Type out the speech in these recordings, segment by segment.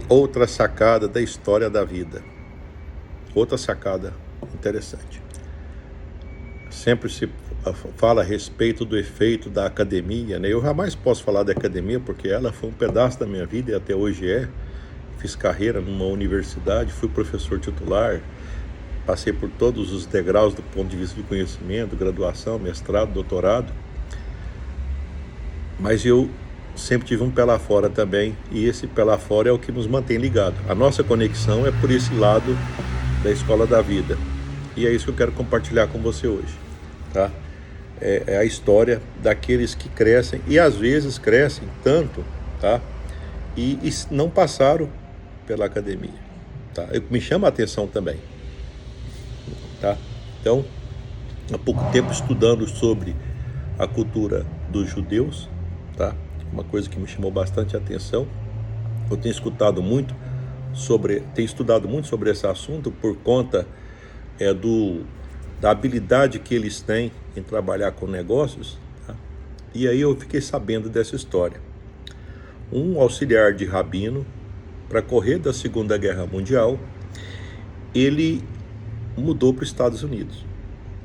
outra sacada da história da vida. Outra sacada interessante. Sempre se fala a respeito do efeito da academia, né? Eu jamais posso falar da academia porque ela foi um pedaço da minha vida e até hoje é. Fiz carreira numa universidade, fui professor titular, passei por todos os degraus do ponto de vista de conhecimento, graduação, mestrado, doutorado. Mas eu sempre tive um pé lá fora também, e esse pé lá fora é o que nos mantém ligados. A nossa conexão é por esse lado da escola da vida. E é isso que eu quero compartilhar com você hoje, tá? É a história daqueles que crescem, e às vezes crescem tanto, tá? E não passaram pela academia, tá? Me chama a atenção também, tá? Então, há pouco tempo estudando sobre a cultura dos judeus, tá? Uma coisa que me chamou bastante a atenção. Eu tenho estudado muito sobre esse assunto por conta da habilidade que eles têm em trabalhar com negócios, tá? E aí eu fiquei sabendo dessa história. Um auxiliar de rabino, para correr da Segunda Guerra Mundial, ele mudou para os Estados Unidos.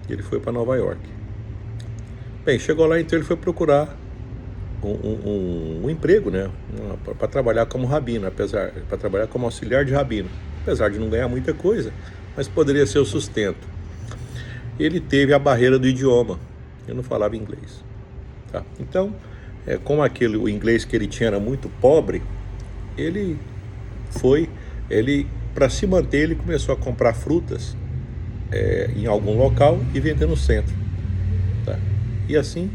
Ele foi para Nova York. Bem, chegou lá, então ele foi procurar um emprego, né, para trabalhar como rabino, para trabalhar como auxiliar de rabino, apesar de não ganhar muita coisa, mas poderia ser o sustento. Ele teve a barreira do idioma, eu não falava inglês, tá? Então, como o inglês que ele tinha era muito pobre, para se manter, ele começou a comprar frutas em algum local e vender no centro, tá? E assim,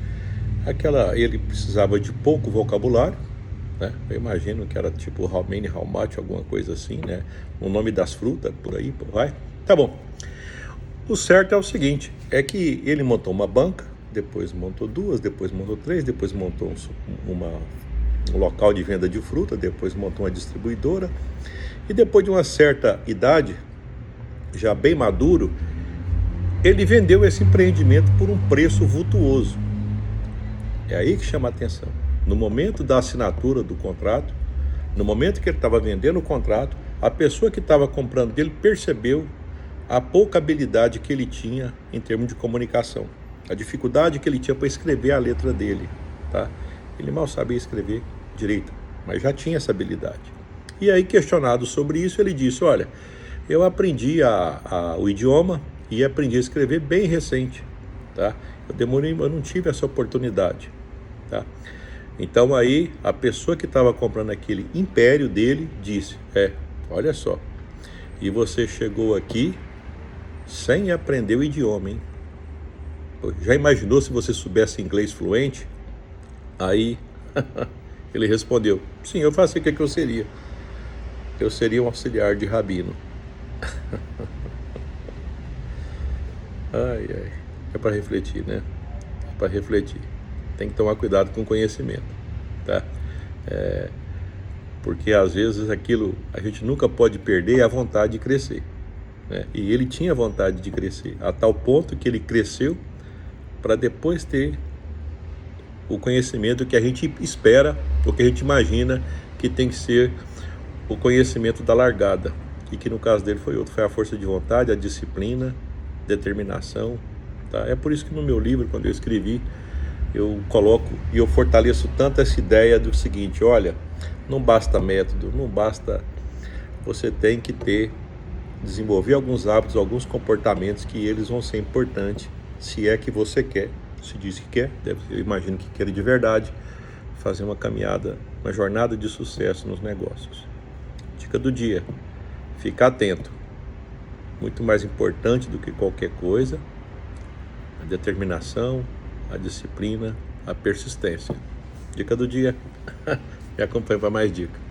ele precisava de pouco vocabulário, né? Eu imagino que era tipo how many, how much, alguma coisa assim, né? O nome das frutas, por aí, vai. Tá bom. O certo é o seguinte, é que ele montou uma banca, depois montou duas, depois montou três, depois montou um local de venda de fruta, depois montou uma distribuidora, e depois de uma certa idade, já bem maduro, ele vendeu esse empreendimento por um preço vultuoso. É aí que chama a atenção. No momento da assinatura do contrato, no momento que ele estava vendendo o contrato, a pessoa que estava comprando dele percebeu a pouca habilidade que ele tinha em termos de comunicação, a dificuldade que ele tinha para escrever a letra dele, tá? Ele mal sabia escrever direito, mas já tinha essa habilidade. E aí, questionado sobre isso, ele disse: olha, eu aprendi o idioma e aprendi a escrever bem recente, tá? Eu não tive essa oportunidade, tá? Então aí a pessoa que estava comprando aquele império dele disse: olha só, e você chegou aqui sem aprender o idioma, hein? Já imaginou se você soubesse inglês fluente? Aí ele respondeu: sim, eu faço o que eu seria. Eu seria um auxiliar de rabino. Ai, ai. É para refletir, né? É para refletir. Tem que tomar cuidado com o conhecimento, tá? Porque às vezes aquilo a gente nunca pode perder a vontade de crescer, né? E ele tinha vontade de crescer, a tal ponto que ele cresceu para depois ter o conhecimento que a gente espera, ou que a gente imagina que tem que ser o conhecimento da largada, e que no caso dele foi outro, foi a força de vontade, a disciplina, determinação, tá? É por isso que no meu livro, quando eu escrevi, eu coloco e eu fortaleço tanto essa ideia do seguinte: olha, não basta método, não basta, você tem que desenvolver alguns hábitos, alguns comportamentos que eles vão ser importantes, se é que você quer, se diz que quer, eu imagino que quer de verdade, fazer uma caminhada, uma jornada de sucesso nos negócios. Dica do dia: ficar atento. Muito mais importante do que qualquer coisa, a determinação, a disciplina, a persistência. Dica do dia. Me acompanhe para mais dicas.